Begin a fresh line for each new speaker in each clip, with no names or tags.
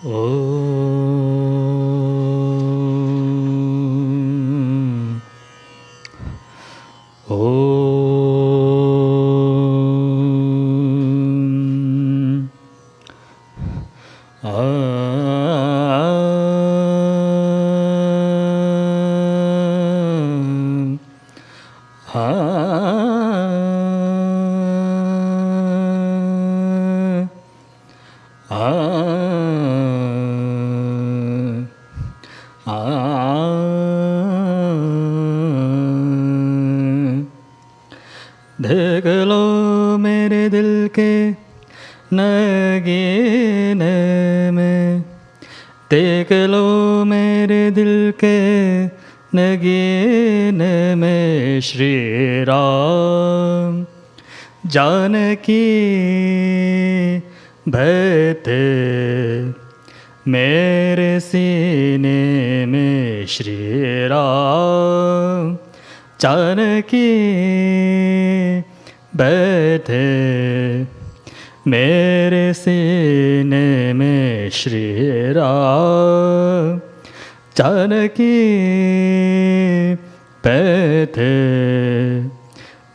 Om. Om. देख लो मेरे दिल के नगीने में, देख लो मेरे दिल के नगीने में श्री राम जानकी बैठे मेरे सीने में श्री राम जानकी बैठे मेरे सीने में श्री राम जानकी बैठे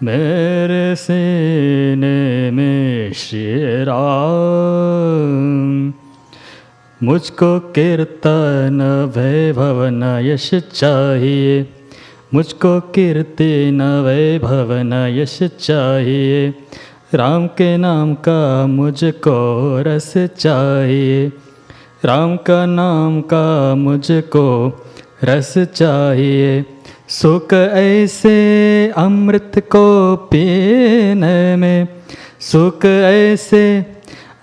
मेरे सीने में श्री राम। मुझको कीर्तन वैभव न यश चाहिए, मुझको कीर्ति न वैभव न यश चाहिए, राम के नाम का मुझको रस चाहिए, राम का नाम का मुझको रस चाहिए। सुख ऐसे अमृत को पीने में, सुख ऐसे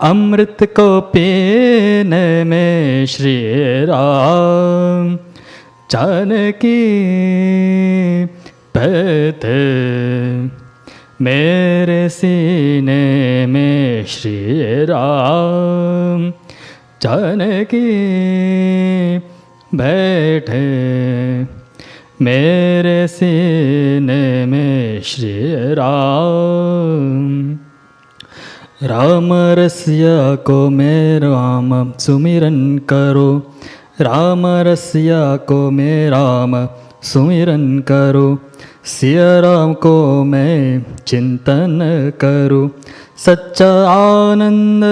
अमृत को पीने में श्री राम जानकी बैठे मेरे सीने में श्री राम जानकी बैठे मेरे सीने में श्री राम। राम रसिया को मैं राम सुमिरन करो, राम रसिया को मैं राम सुमिरन करो, सिया राम को मैं चिंतन करूं। सच्चा आनंद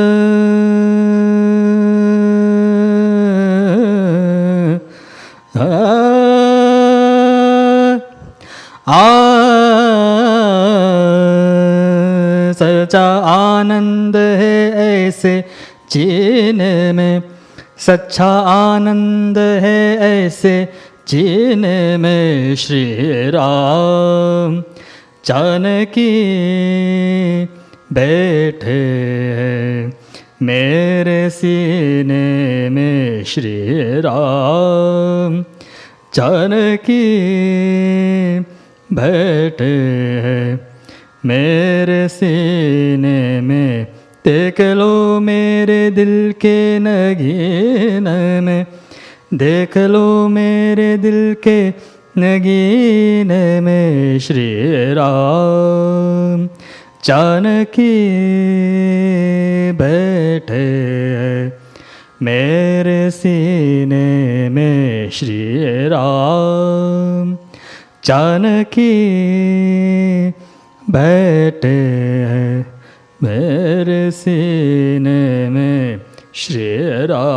सच्चा आनंद है ऐसे जीने में, सच्चा आनंद है ऐसे जीने में श्री राम जानकी बैठे मेरे सीने में श्री राम जानकी बैठे मेरे सीने में। देख लो मेरे दिल के नगीने में, देख लो मेरे दिल के नगीने में श्री राम जानकी बैठे मेरे सीने में श्री राम जानकी बैठे मेरे सीने में श्री राम।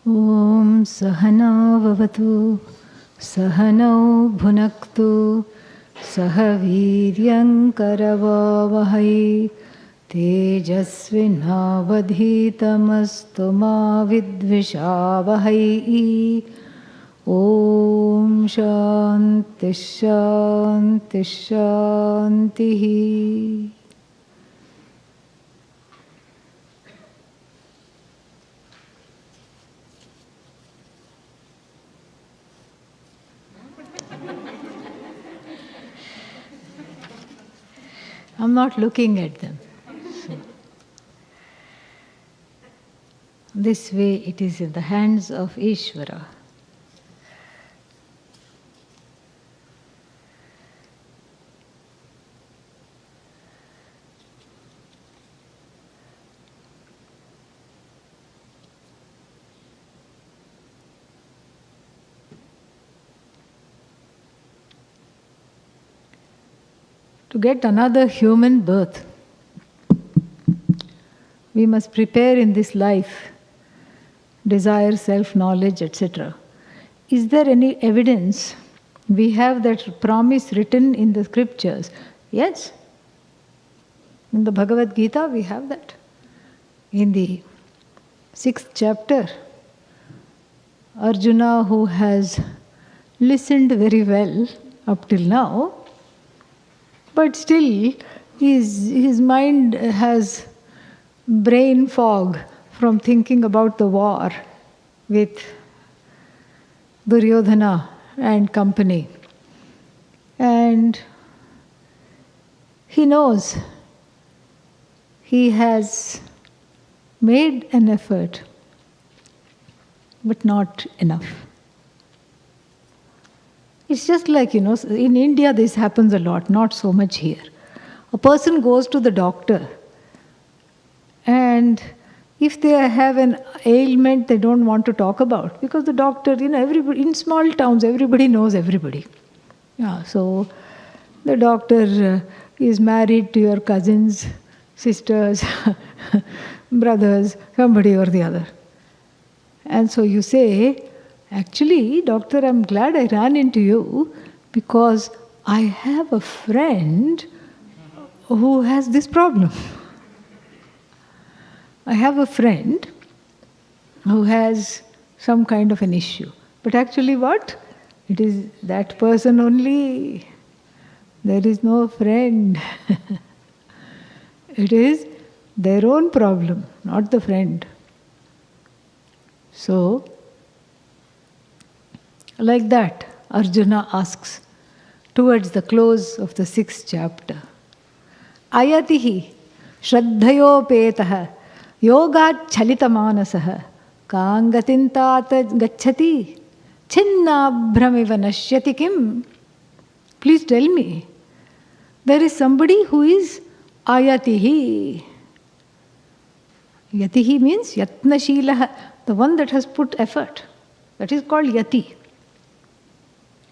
ॐ Sahana Vavatu Sahanau Bhunaktu Sahaviryam Karavavahai Tejasvinavadhitamastu ma vidvishavahai. Om Shanti Shanti Shanti. I'm not looking at them. So, this way it is in the hands of Ishvara. To get another human birth, we must prepare in this life desire, self-knowledge, etc. Is there any evidence? We have that promise written in the scriptures. Yes. In the Bhagavad Gita, we have that. In the 6th chapter, Arjuna, who has listened very well up till now, but still his mind has brain fog from thinking about the war with Duryodhana and company. And he knows he has made an effort, but not enough. It's just like, in India this happens a lot, not so much here. A person goes to the doctor, and if they have an ailment they don't want to talk about, because the doctor, everybody, in small towns, everybody knows everybody. Yeah, so the doctor is married to your cousins, sisters, brothers, somebody or the other. And so you say, actually, doctor, I'm glad I ran into you because I have a friend who has this problem. I have a friend who has some kind of an issue. But actually what? It is that person only. There is no friend. It is their own problem, not the friend. So, like that, Arjuna asks towards the close of the 6th chapter. Ayatihi shraddhayopetaha yogat chalitamanasaha kangatintata gacchati chinnabhramiva nashyati kim. Please tell me, there is somebody who is ayatihi. Yatihi means yatnashilaha, the one that has put effort. That is called yati.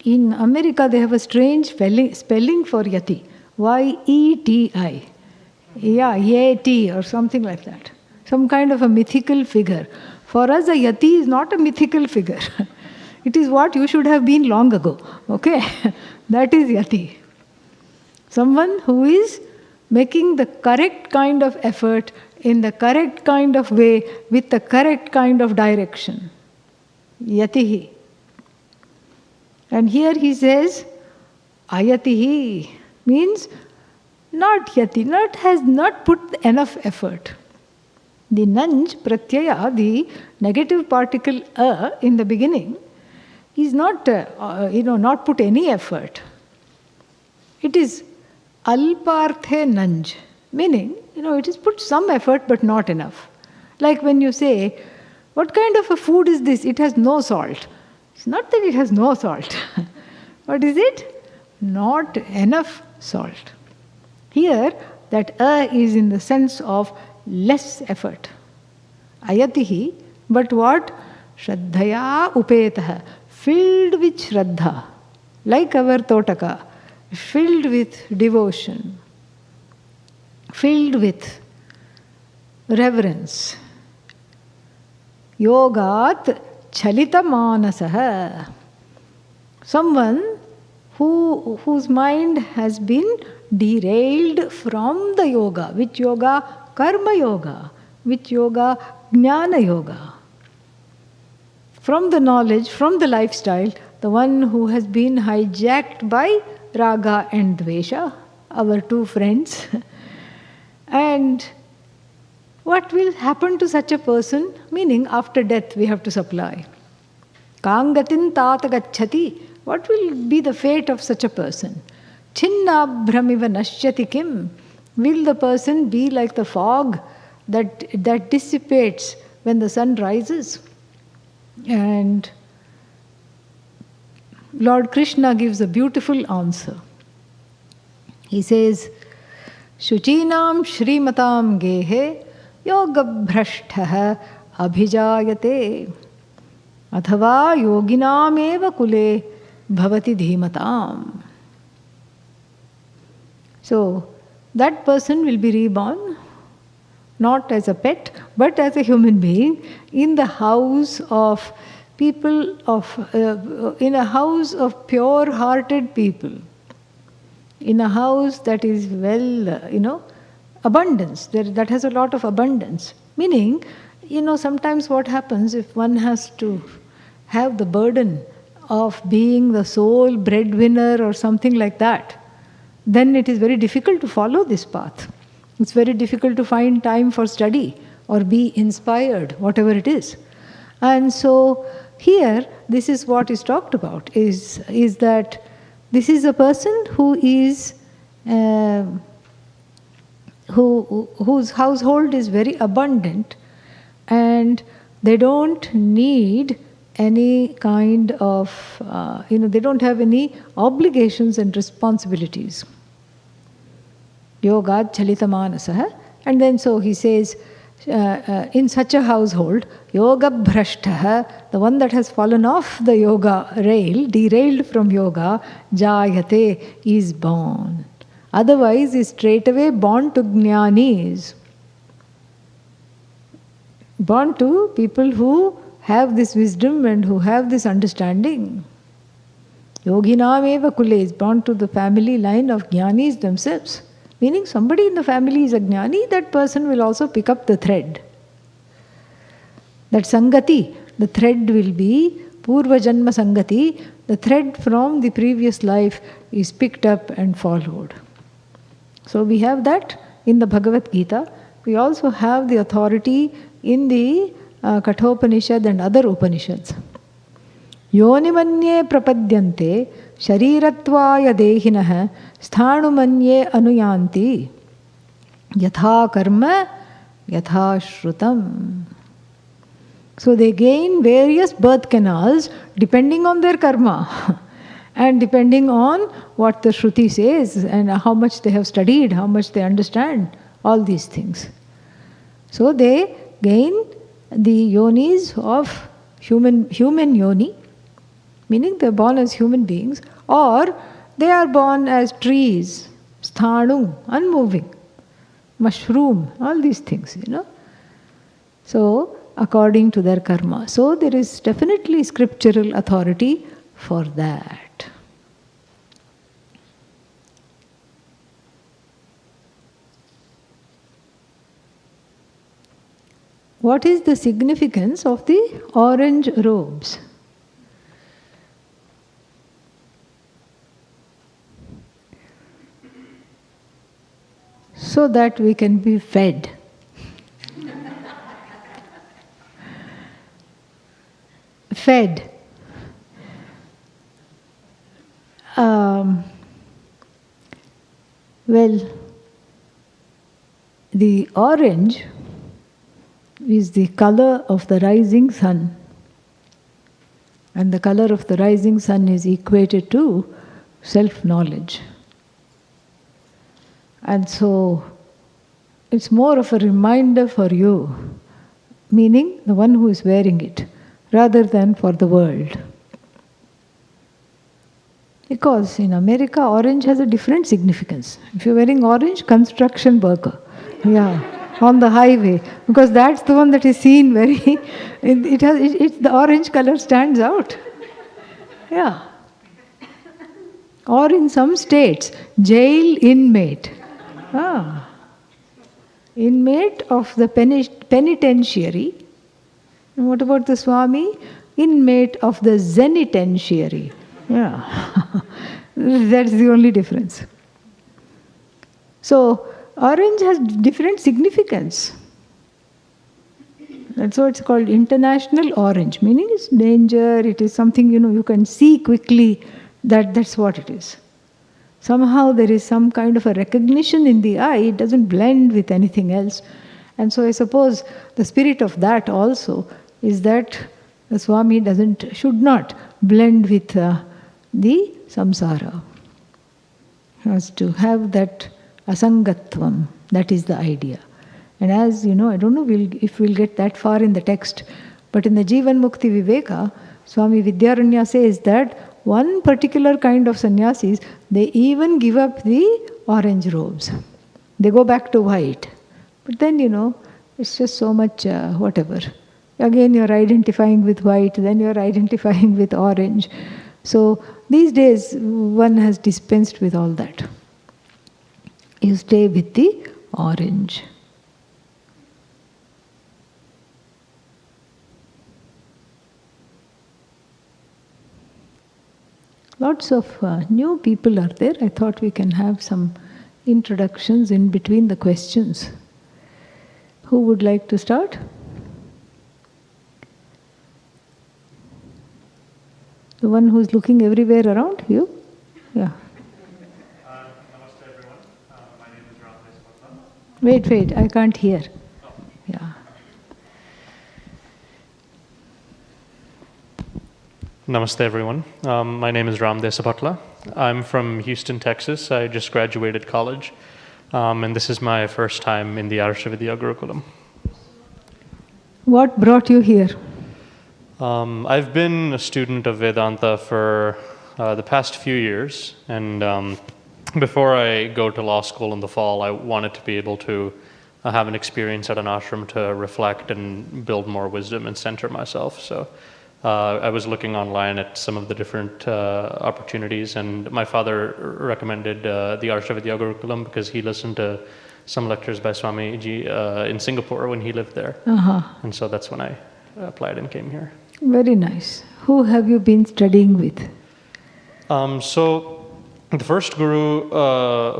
In America, they have a strange spelling for yati. Y-E-T-I. Yeah, yeti or something like that. Some kind of a mythical figure. For us, a yati is not a mythical figure. It is what you should have been long ago. Okay? That is yati. Someone who is making the correct kind of effort in the correct kind of way with the correct kind of direction. Yatihi. And here he says, ayatihi means not yati, has not put enough effort. The nanj, pratyaya, the negative particle a in the beginning, is not, not put any effort. It is alparthe nanj, meaning, it is put some effort but not enough. Like when you say, what kind of a food is this? It has no salt. It's not that it has no salt. What is it? Not enough salt. Here, that is in the sense of less effort. Ayatihi, but what? Shraddhaya upetaha, filled with shraddha, like our totaka, filled with devotion, filled with reverence. Yogat chalita manasaha. Someone whose mind has been derailed from the yoga. Which yoga? Karma yoga. Which yoga? Jnana yoga. From the knowledge, from the lifestyle, the one who has been hijacked by raga and dvesha, our two friends. And what will happen to such a person? Meaning, after death we have to supply. Kangatin tata gacchati. What will be the fate of such a person? Chinnabhramiva nashyati kim. Will the person be like the fog that dissipates when the sun rises? And Lord Krishna gives a beautiful answer. He says, Shuchinam Shrimatam Gehe Yoga Bhrashtha Abhijayate Athava Yoginam Eva Kule Bhavati Dhimatam. So, that person will be reborn not as a pet, but as a human being in the house of people in a house of pure-hearted people, in a house that is abundance, that has a lot of abundance. Meaning, sometimes what happens if one has to have the burden of being the sole breadwinner or something like that, then it is very difficult to follow this path. It's very difficult to find time for study or be inspired, whatever it is. And so here, this is what is talked about, is that this is a person who is whose household is very abundant, and they don't need any kind of, they don't have any obligations and responsibilities. Yogad chalita manasah. And then so he says, in such a household, yoga bhrashtah, the one that has fallen off the yoga rail, derailed from yoga, jayate, is born. Otherwise is straightaway born to jnanis. Born to people who have this wisdom and who have this understanding. Yoginam eva kule is born to the family line of jnanis themselves. Meaning somebody in the family is a jnani, that person will also pick up the thread. That sangati, the thread will be purva janma sangati, the thread from the previous life is picked up and followed. So we have that in the Bhagavad Gita. We also have the authority in the Kathopanishad and other Upanishads. Yonimanye prapadyante sharirattvaya dehinah sthanumanye anuyanti yatha karma yatha shrutam. So they gain various birth canals depending on their karma and depending on what the Shruti says and how much they have studied, how much they understand, all these things. So they gain the yonis of human yoni, meaning they are born as human beings, or they are born as trees, sthanu, unmoving, mushroom, all these things, So, according to their karma. So, there is definitely scriptural authority for that. What is the significance of the orange robes? So that we can be fed. Fed. Well, the orange is the color of the rising sun. And the color of the rising sun is equated to self-knowledge. And so, it's more of a reminder for you, meaning the one who is wearing it, rather than for the world. Because in America, orange has a different significance. If you're wearing orange, construction worker. Yeah. on the highway, because that's the one that is seen very, the orange color stands out. Yeah. Or in some states, jail inmate. Ah. Inmate of the penitentiary. And what about the Swami? Inmate of the zenitentiary. Yeah. That's the only difference. So, orange has different significance. That's why it's called international orange, meaning it's danger, it is something, you can see quickly that that's what it is. Somehow there is some kind of a recognition in the eye, it doesn't blend with anything else. And so I suppose the spirit of that also is that the Swami should not blend with the samsara. He has to have that asangatvam, that is the idea. And as you know, I don't know if we'll get that far in the text, but in the Jivan Mukti Viveka, Swami Vidyaranya says that one particular kind of sannyasis, they even give up the orange robes. They go back to white. But then, it's just so much whatever. Again, you're identifying with white, then you're identifying with orange. So these days, one has dispensed with all that. You stay with the orange. Lots of new people are there. I thought we can have some introductions in between the questions. Who would like to start? The one who's looking everywhere around? You? Yeah.
Namaste everyone. My name is Ram.
Wait, I can't hear. Yeah.
Namaste everyone. My name is Ram Desapatla. I'm from Houston, Texas. I just graduated college. And this is my first time in the Arshavidya Gurukulam.
What brought you here?
I've been a student of Vedanta for the past few years. And before I go to law school in the fall, I wanted to be able to have an experience at an ashram to reflect and build more wisdom and center myself. So I was looking online at some of the different opportunities, and my father recommended the Arshavidya Gurukulam because he listened to some lectures by Swamiji in Singapore when he lived there. And so that's when I applied and came here.
Very nice. Who have you been studying with?
So the first guru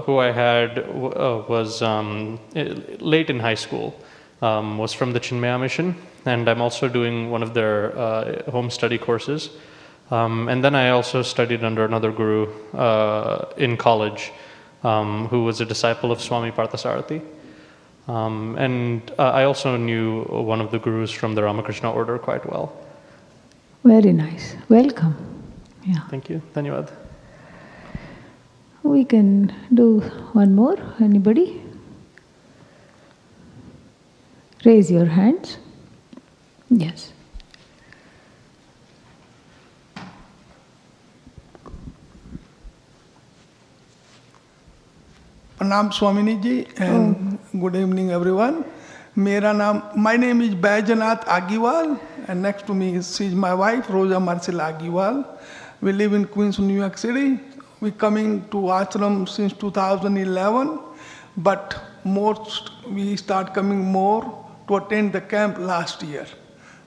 who I had was late in high school, was from the Chinmaya mission. And I'm also doing one of their home study courses. And then I also studied under another guru in college who was a disciple of Swami Parthasarathi. And I also knew one of the gurus from the Ramakrishna order quite well.
Very nice. Welcome. Yeah.
Thank you. Dhanyavad.
We can do one more. Anybody? Raise your hands. Yes.
Pranam Swamini ji and good evening everyone. My name is Baijanath Agiwal and next to me is my wife Rosa Marcela Agiwal. We live in Queens, New York City. We're coming to ashram since 2011, but we start coming more to attend the camp last year.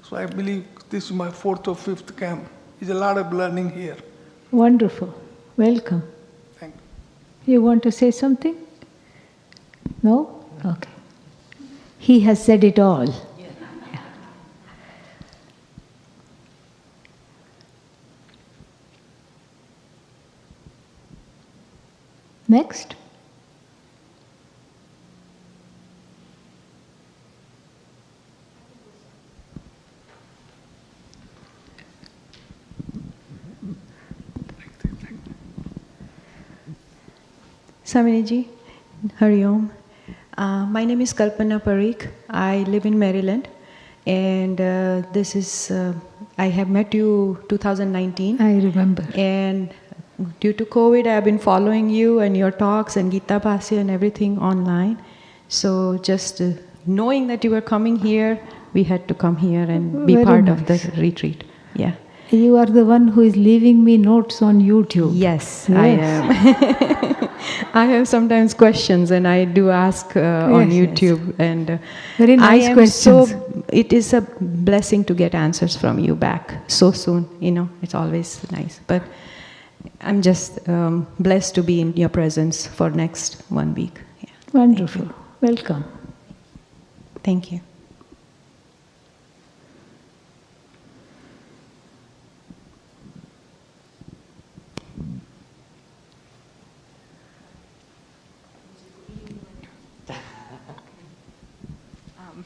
So I believe this is my 4th or 5th camp. There's a lot of learning here.
Wonderful. Welcome.
Thank you.
You want to say something? No? Okay. He has said it all. Yeah. Next.
Swaminiji, Hari Om. My name is Kalpana Parikh. I live in Maryland, and this is I have met you 2019.
I remember.
And due to COVID, I have been following you and your talks and Gita Bhasya and everything online. So just knowing that you were coming here, we had to come here and be
Very
part of
nice.
the retreat. Yeah.
You are the one who is leaving me notes on YouTube.
Yes,
Yes.
I am. I have sometimes questions, and I do ask on
Yes, yes.
YouTube. And
Very nice
I am
questions.
it is a blessing to get answers from you back so soon. It's always nice. But I'm just blessed to be in your presence for next 1 week. Yeah.
Wonderful. Welcome.
Thank you.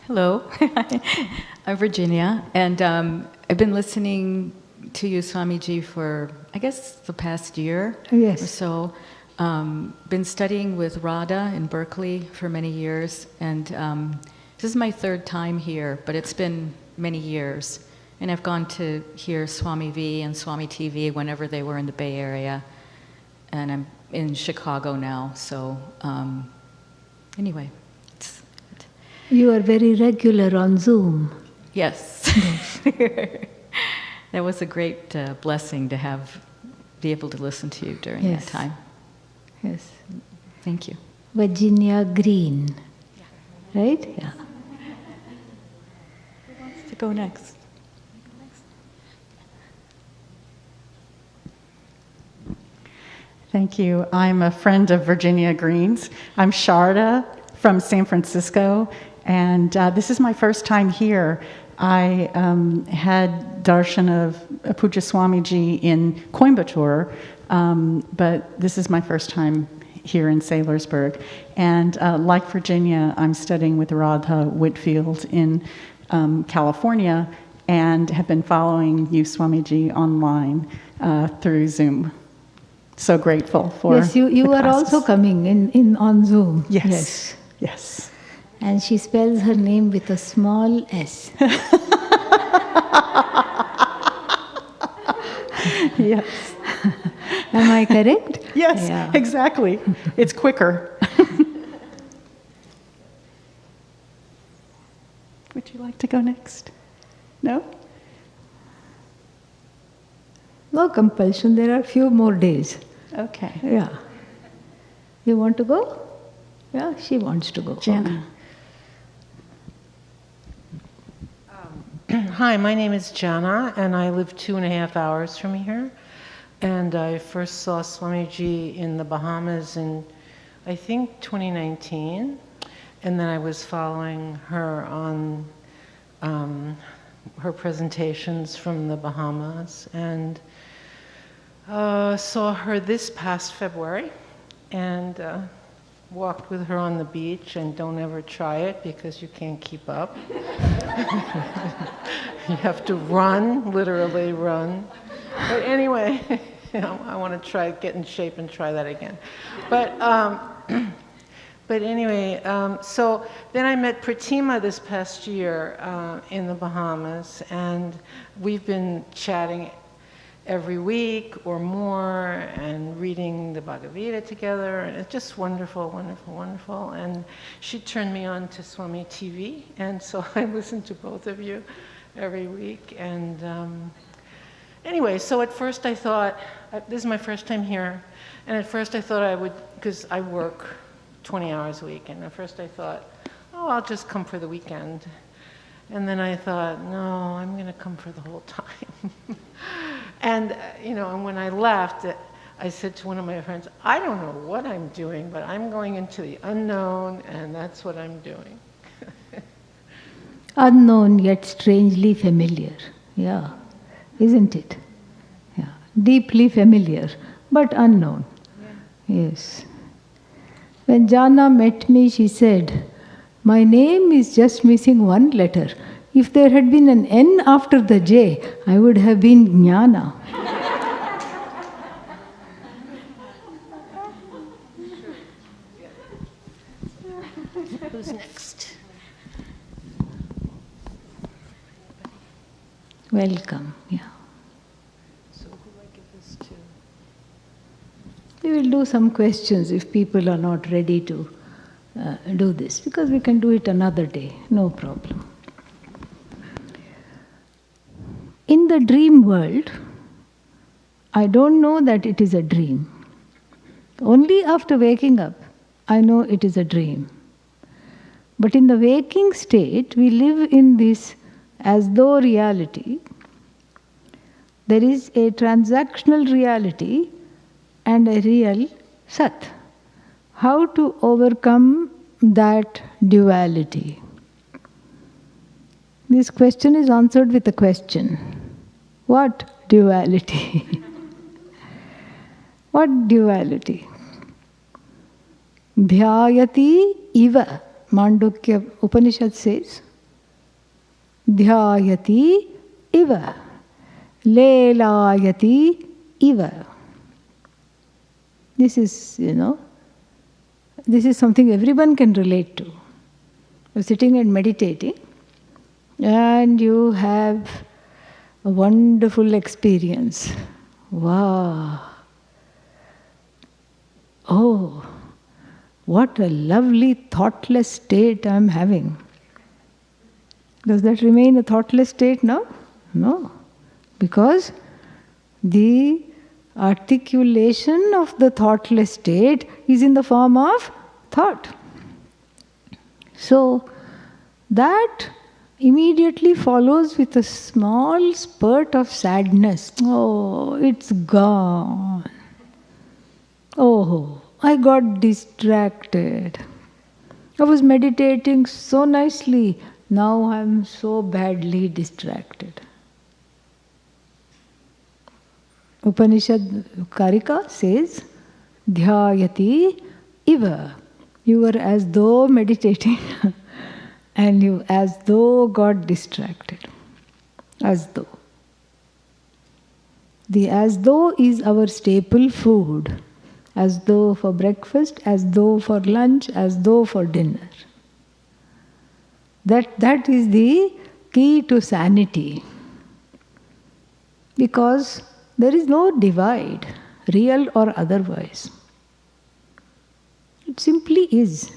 Hello, I'm Virginia, and I've been listening to you, Swamiji, for I guess the past year
Yes.
or so. Been studying with Radha in Berkeley for many years, and this is my third time here, but it's been many years. And I've gone to hear Swami V and Swami TV whenever they were in the Bay Area, and I'm in Chicago now, so anyway.
You are very regular on Zoom.
Yes. That was a great blessing to be able to listen to you during
Yes.
that time.
Yes.
Thank you.
Virginia Green. Right? Yeah.
Who wants to go next?
Thank you. I'm a friend of Virginia Green's. I'm Sharda from San Francisco, and this is my first time here. I had darshan of Puja Swamiji in Coimbatore, but this is my first time here in Saylorsburg. And like Virginia, I'm studying with Radha Whitfield in California, and have been following you, Swamiji, online through Zoom. So grateful for
Yes, you
the
are
classes.
also coming in on Zoom.
Yes. Yes.
And she spells her name with a small s.
Yes.
Am I correct?
Yes,
Yeah.
exactly. It's quicker. Would you like to go next? No?
No compulsion. There are few more days.
Okay.
Yeah. You want to go? Yeah, she wants to go.
Jana.
Hi, my name is Jana, and I live 2.5 hours from here. And I first saw Swamiji in the Bahamas in, I think, 2019. And then I was following her on her presentations from the Bahamas, and saw her this past February, and walked with her on the beach. And don't ever try it because you can't keep up. You have to run, literally run. But anyway, I want to try, get in shape and try that again. But anyway, so then I met Pratima this past year in the Bahamas, and we've been chatting every week or more and reading the Bhagavad Gita together, and it's just wonderful, wonderful, wonderful. And she turned me on to Swami TV, and so I listen to both of you every week. And anyway, so at first I thought, this is my first time here, and at first I thought I would, because I work 20 hours a week, and at first I thought, oh, I'll just come for the weekend. And then I thought, no, I'm going to come for the whole time. And, and when I left, I said to one of my friends, I don't know what I'm doing, but I'm going into the unknown, and that's what I'm doing.
Unknown yet strangely familiar. Yeah. Isn't it? Yeah. Deeply familiar, but unknown. Yeah. Yes. When Jana met me, she said, my name is just missing one letter. If there had been an N after the J, I would have been Jnana.
Who's next?
Welcome. Yeah.
So who do I give this to?
We will do some questions if people are not ready to do this, because we can do it another day, no problem. In the dream world, I don't know that it is a dream. Only after waking up, I know it is a dream. But in the waking state, we live in this as though reality. There is a transactional reality and a real Sat. How to overcome that duality? This question is answered with a question. What duality? What duality? Dhyayati iva. Mandukya Upanishad says, Dhyayati iva. Lelayati iva. This is, this is something everyone can relate to. You're sitting and meditating, and you have a wonderful experience. Wow! Oh, what a lovely thoughtless state I am having. Does that remain a thoughtless state now? No. Because the articulation of the thoughtless state is in the form of thought. So that immediately follows with a small spurt of sadness. Oh, it's gone. Oh, I got distracted. I was meditating so nicely. Now I am so badly distracted. Upanishad Karika says, Dhyayati iva. You were as though meditating and you as though got distracted. As though. The as though is our staple food. As though for breakfast, as though for lunch, as though for dinner. That is the key to sanity. Because there is no divide, real or otherwise. It simply is.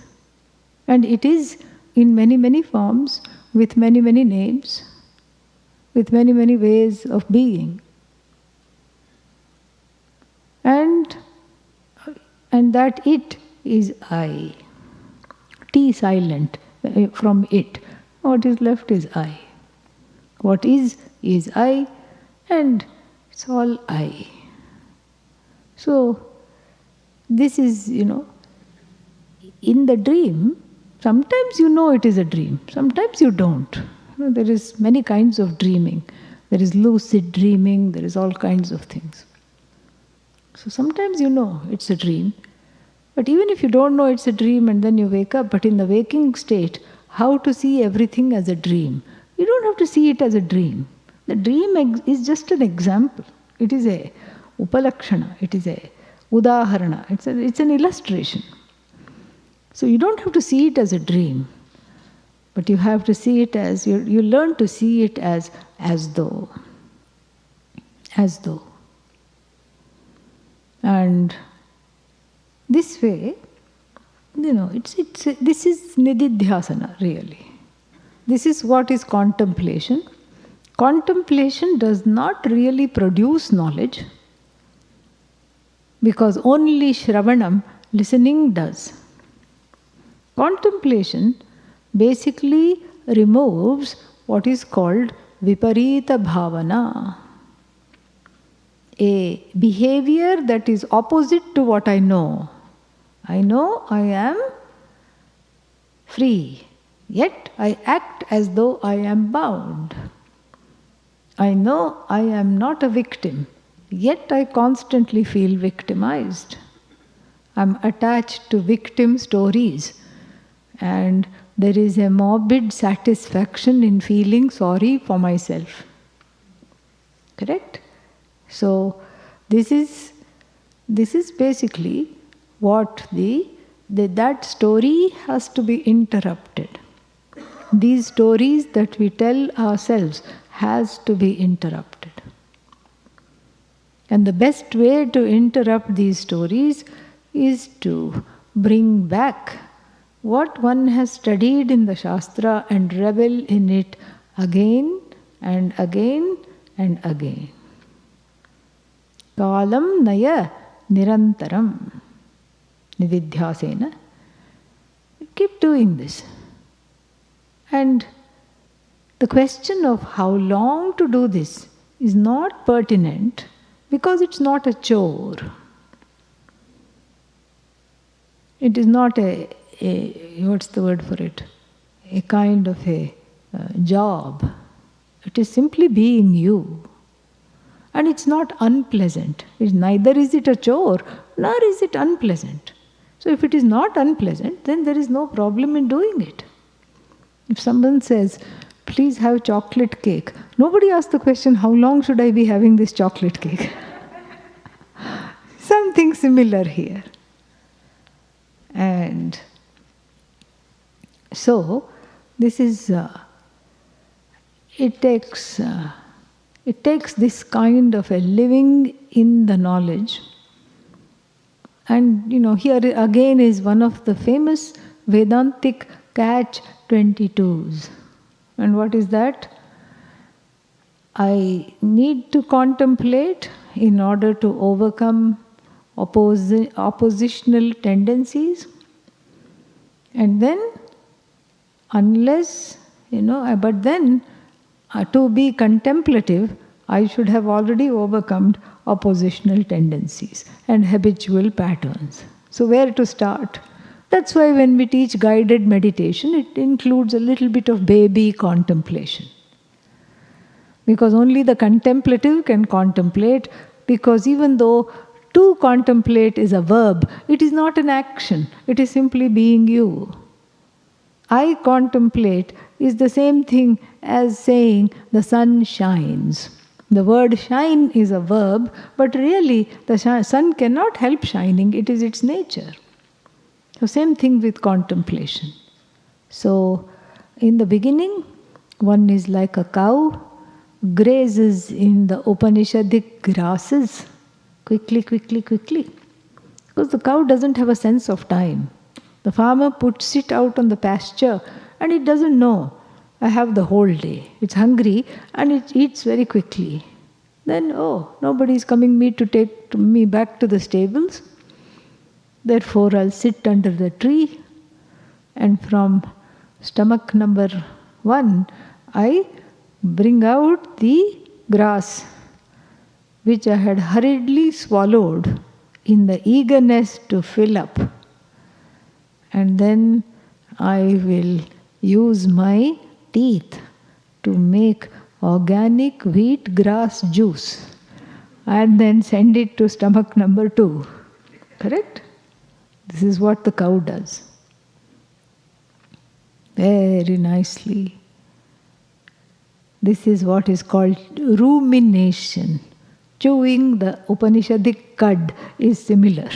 And it is in many, many forms, with many, many names, with many, many ways of being. And that it is I. T silent from it. What is left is I. What is I, and it's all I. So, this is, in the dream, sometimes you know it is a dream, sometimes you don't. There is many kinds of dreaming. There is lucid dreaming, there is all kinds of things. So sometimes you know it's a dream, but even if you don't know it's a dream and then you wake up, but in the waking state, how to see everything as a dream? You don't have to see it as a dream. The dream is just an example. It is a upalakshana, it is a udaharana, it's an illustration. So you don't have to see it as a dream, but you have to see it as, you learn to see it as though. As though. And this way, this is nididhyasana really. This is what is contemplation. Contemplation does not really produce knowledge, because only Shravanam, listening, does. Contemplation basically removes what is called viparita bhavana, a behavior that is opposite to what I know. I know I am free, yet I act as though I am bound. I know I am not a victim, yet I constantly feel victimized. I am attached to victim stories, and there is a morbid satisfaction in feeling sorry for myself. Correct? So this is basically what that story has to be interrupted. These stories that we tell ourselves has to be interrupted. And the best way to interrupt these stories is to bring back what one has studied in the Shastra and revel in it again and again and again. Kalam naya nirantaram nididhyasena. Keep doing this. And the question of how long to do this is not pertinent because it's not a chore. It is not a what's the word for it? A kind of a job. It is simply being you. And it's not unpleasant. Neither is it a chore, nor is it unpleasant. So if it is not unpleasant, then there is no problem in doing it. If someone says, please have chocolate cake, nobody asks the question, how long should I be having this chocolate cake? Something similar here. And so, this is, it takes this kind of a living in the knowledge. And here again is one of the famous Vedantic catch-22s. And what is that? I need to contemplate in order to overcome oppositional tendencies. And then, unless, but then to be contemplative, I should have already overcome oppositional tendencies and habitual patterns. So where to start? That's why when we teach guided meditation, it includes a little bit of baby contemplation. Because only the contemplative can contemplate, because even though to contemplate is a verb, it is not an action, it is simply being you. I contemplate is the same thing as saying the sun shines. The word shine is a verb, but really the sun cannot help shining, it is its nature. So same thing with contemplation. So in the beginning, one is like a cow, grazes in the Upanishadic grasses, quickly. Because the cow doesn't have a sense of time. The farmer puts it out on the pasture and it doesn't know, I have the whole day. It's hungry and it eats very quickly. Then, nobody is coming to take me back to the stables. Therefore, I'll sit under the tree, and from stomach number 1, I bring out the grass which I had hurriedly swallowed in the eagerness to fill up. And then I will use my teeth to make organic wheat grass juice and then send it to stomach number 2. Correct? This is what the cow does. Very nicely. This is what is called rumination. Chewing the Upanishadic cud is similar.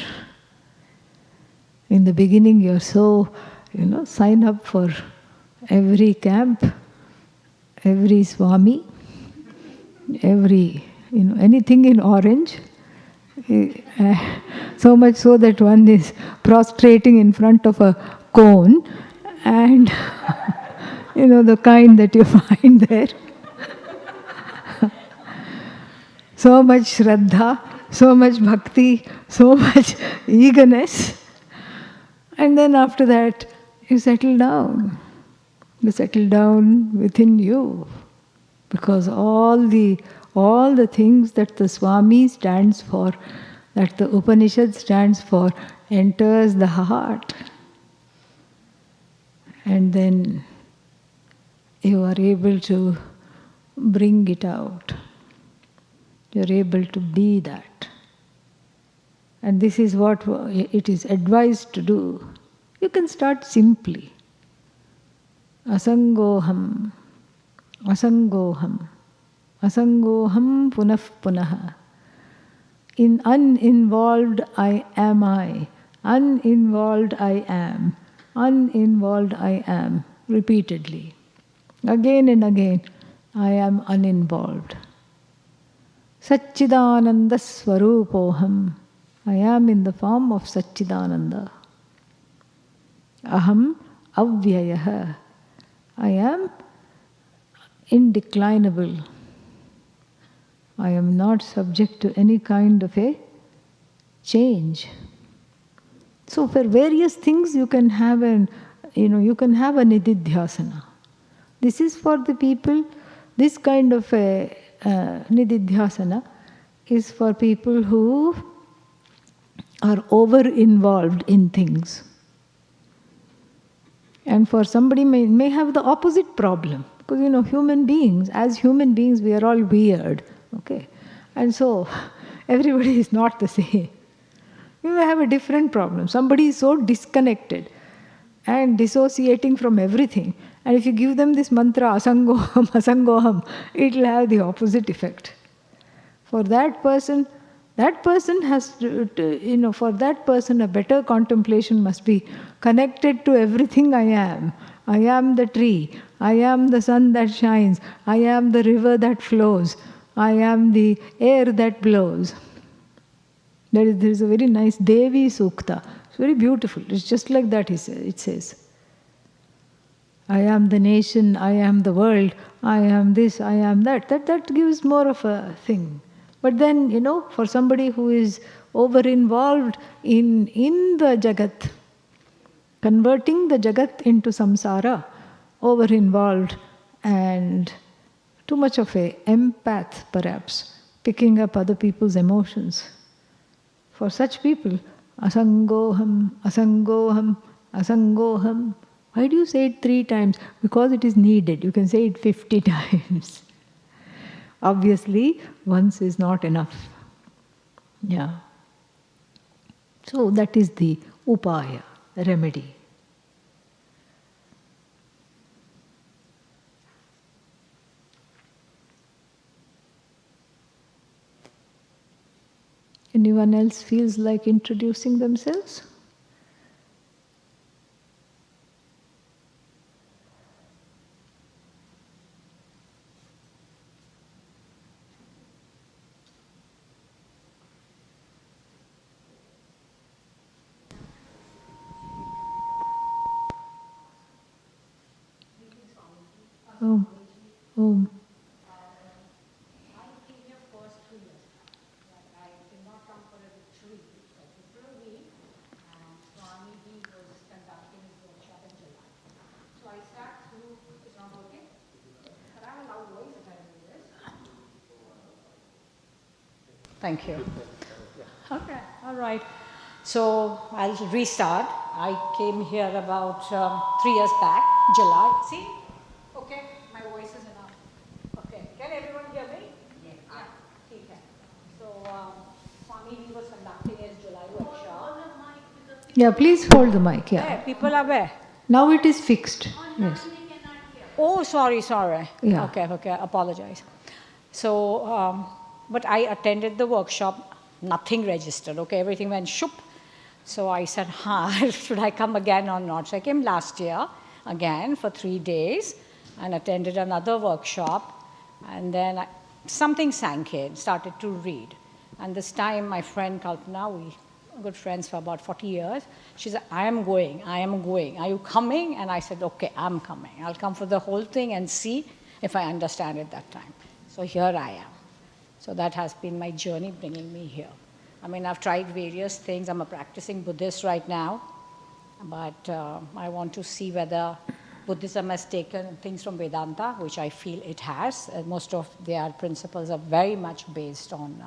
In the beginning, you're so, sign up for every camp, every Swami, every, anything in orange. So much so that one is prostrating in front of a cone and, the kind that you find there. So much Shraddha, so much Bhakti, so much eagerness. And then after that, you settle down. You settle down within you. Because all the things that the Swami stands for, that the Upanishad stands for, enters the heart. And then you are able to bring it out. You're able to be that. And this is what it is advised to do. You can start simply. Asangoham, asangoham, asangoham punah punah. In uninvolved I am I. Uninvolved I am. Uninvolved I am. Repeatedly. Again and again, I am uninvolved. Satchidananda Swarupoham. I am in the form of Satchidananda. Aham avyayah. I am indeclinable. I am not subject to any kind of a change. So for various things you can have you can have a nididhyasana. This is for the people, this kind of a nididhyasana is for people who are over involved in things. And for somebody may have the opposite problem. Because human beings, as human beings, we are all weird. Okay? And so everybody is not the same. You may have a different problem. Somebody is so disconnected and dissociating from everything. And if you give them this mantra, asangoham, asangoham, it will have the opposite effect. For that person has to, for that person a better contemplation must be connected to everything I am. I am the tree. I am the sun that shines. I am the river that flows. I am the air that blows. There is a very nice Devi Sukta. It's very beautiful. It's just like that it says. I am the nation, I am the world, I am this, I am that. That gives more of a thing. But then, for somebody who is over-involved in the Jagat, converting the Jagat into samsara, over-involved and too much of a empath perhaps, picking up other people's emotions. For such people, asangoham, asangoham, asangoham. Why do you say it 3 times? Because it is needed. You can say it 50 times. Obviously, once is not enough. Yeah. So that is the upaya, the remedy. Anyone else feels like introducing themselves? Oh, oh.
Thank you. Okay, all right. So I'll restart. I came here about 3 years back, July. See? Okay, my voice is enough. Okay, can everyone hear me? Yeah. Okay. So Swami was conducting his July workshop.
Yeah, please hold the mic. Yeah.
Where? People are where?
Now it is fixed. Yes.
Oh, sorry.
Yeah.
Okay, apologize. So, but I attended the workshop, nothing registered, okay, everything went shoop. So I said, should I come again or not? So I came last year again for 3 days and attended another workshop, and then something sank in, started to read. And this time my friend Kalpana, we were good friends for about 40 years, she said, I am going, are you coming? And I said, okay, I'm coming. I'll come for the whole thing and see if I understand it that time. So here I am. So that has been my journey bringing me here. I mean, I've tried various things. I'm a practicing Buddhist right now, but I want to see whether Buddhism has taken things from Vedanta, which I feel it has. Most of their principles are very much based on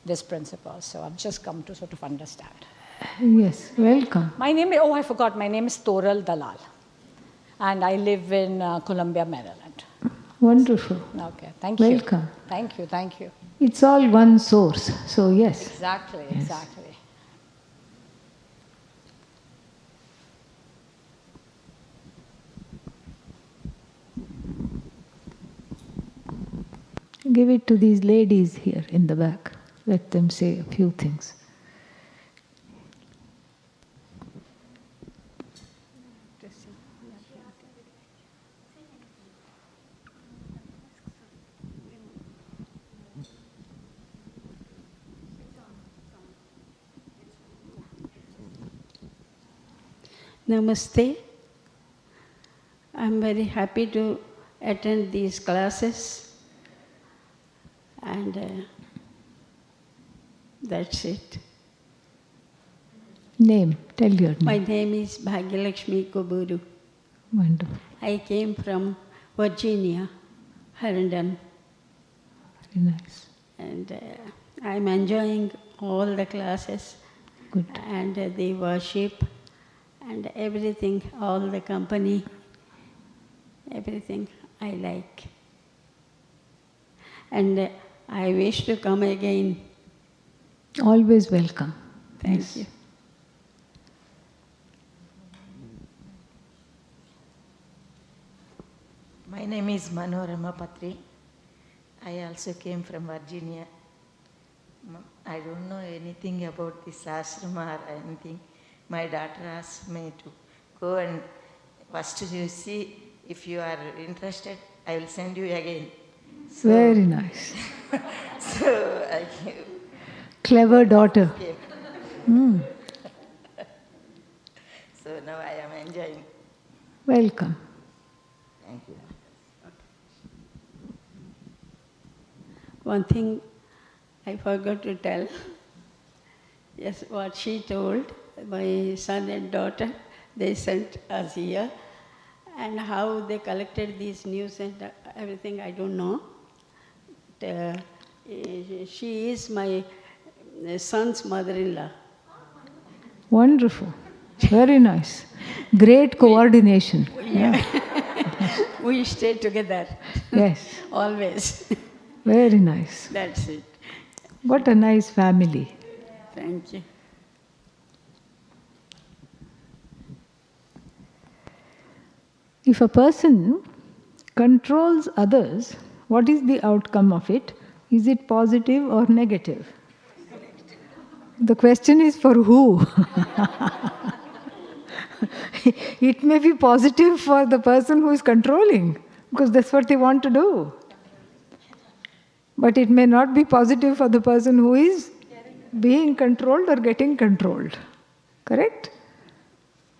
this principle. So I've just come to sort of understand.
Yes, welcome.
My name is Toral Dalal, and I live in Columbia, Maryland.
Wonderful.
Okay, thank you.
Welcome.
Thank you.
It's all one source, so yes.
Exactly.
Give it to these ladies here in the back. Let them say a few things.
Namaste. I'm very happy to attend these classes, and that's it.
Name, tell your name.
My name is Bhagyalakshmi Koburu.
Wonderful.
I came from Virginia, Herndon,
Very nice.
and I'm enjoying all the classes.
Good.
And the worship and everything, all the company, everything I like. And I wish to come again.
Always welcome.
Thank you.
My name is Manorama Patri. I also came from Virginia. I don't know anything about this ashrama or anything. My daughter asked me to go and first you see, if you are interested, I will send you again. So,
Very nice.
so I came.
Clever daughter. Mm.
So now I am enjoying.
Welcome.
Thank you.
One thing I forgot to tell. Yes, what she told, my son and daughter, they sent us here. And how they collected these news and everything, I don't know. She is my son's mother-in-law.
Wonderful. Very nice. Great coordination. Yeah.
We stay together.
Yes.
Always.
Very nice.
That's it.
What a nice family.
Thank you.
If a person controls others, what is the outcome of it? Is it positive or negative? The question is for who? It may be positive for the person who is controlling, because that's what they want to do. But it may not be positive for the person who is being controlled or getting controlled. Correct?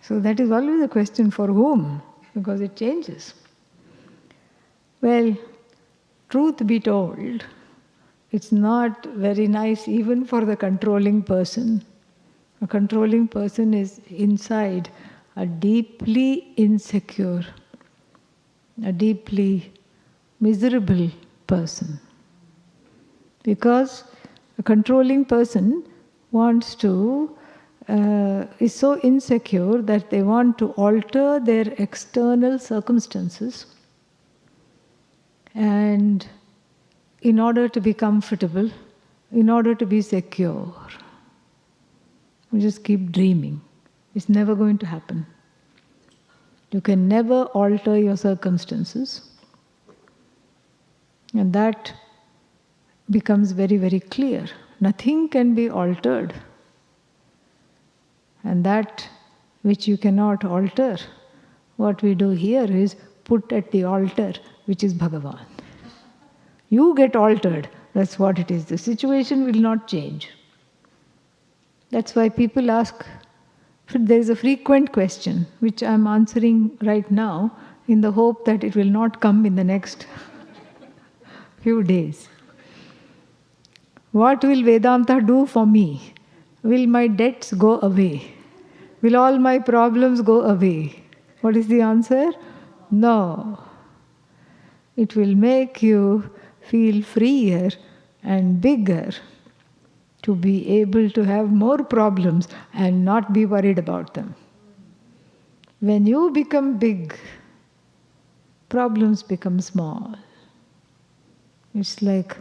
So that is always a question for whom, because it changes. Well, truth be told, it's not very nice even for the controlling person. A controlling person is inside a deeply insecure, a deeply miserable person. Because a controlling person wants to, is so insecure that they want to alter their external circumstances, and in order to be comfortable, in order to be secure. We just keep dreaming. It's never going to happen. You can never alter your circumstances. And that becomes very, very clear. Nothing can be altered. And that which you cannot alter, what we do here is put at the altar, which is Bhagavan. You get altered, that's what it is. The situation will not change. That's why people ask, there is a frequent question, which I am answering right now, in the hope that it will not come in the next few days. What will Vedanta do for me? Will my debts go away? Will all my problems go away? What is the answer? No. It will make you feel freer and bigger to be able to have more problems and not be worried about them. When you become big, problems become small. It's like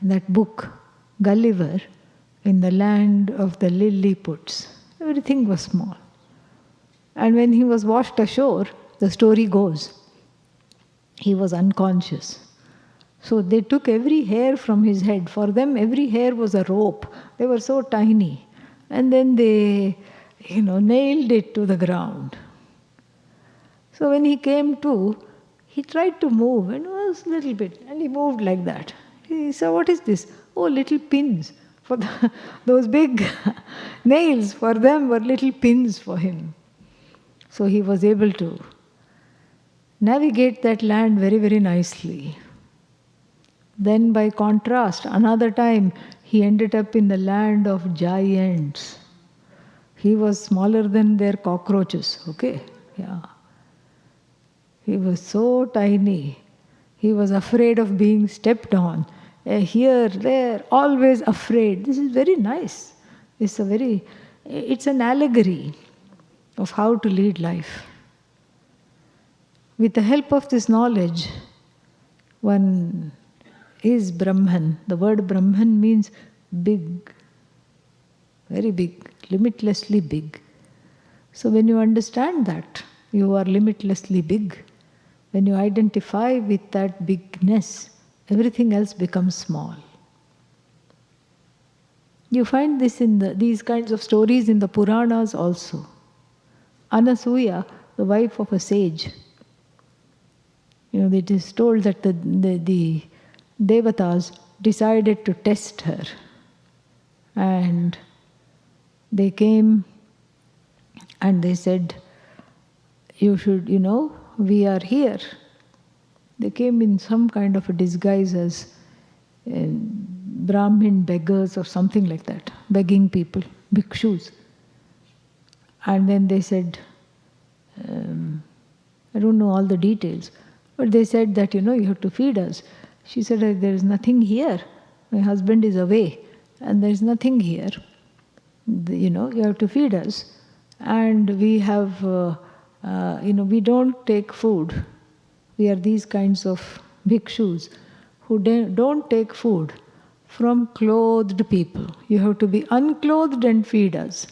that book, Gulliver, in the land of the Lilliputs. Everything was small. And when he was washed ashore, the story goes, he was unconscious. So they took every hair from his head. For them, every hair was a rope. They were so tiny. And then they, nailed it to the ground. So when he came to, he tried to move, and it was a little bit, and he moved like that. He said, what is this? Oh, little pins. For those big nails, for them, were little pins for him. So he was able to navigate that land very, very nicely. Then by contrast, another time he ended up in the land of giants. He was smaller than their cockroaches, okay? Yeah. He was so tiny. He was afraid of being stepped on. Here, there, always afraid. This is very nice. It's an allegory of how to lead life. With the help of this knowledge, one is Brahman. The word Brahman means big, very big, limitlessly big. So when you understand that, you are limitlessly big. When you identify with that bigness, everything else becomes small. You find this in these kinds of stories in the Puranas also. Anasuya, the wife of a sage, it is told that the Devatas decided to test her. And they came and they said, you should, we are here. They came in some kind of a disguise as Brahmin beggars or something like that, begging people, bhikshus. And then they said, I don't know all the details, but they said that, you have to feed us. She said, there is nothing here. My husband is away and there is nothing here. You have to feed us. And we have, we don't take food. We are these kinds of bhikshus who don't take food from clothed people. You have to be unclothed and feed us.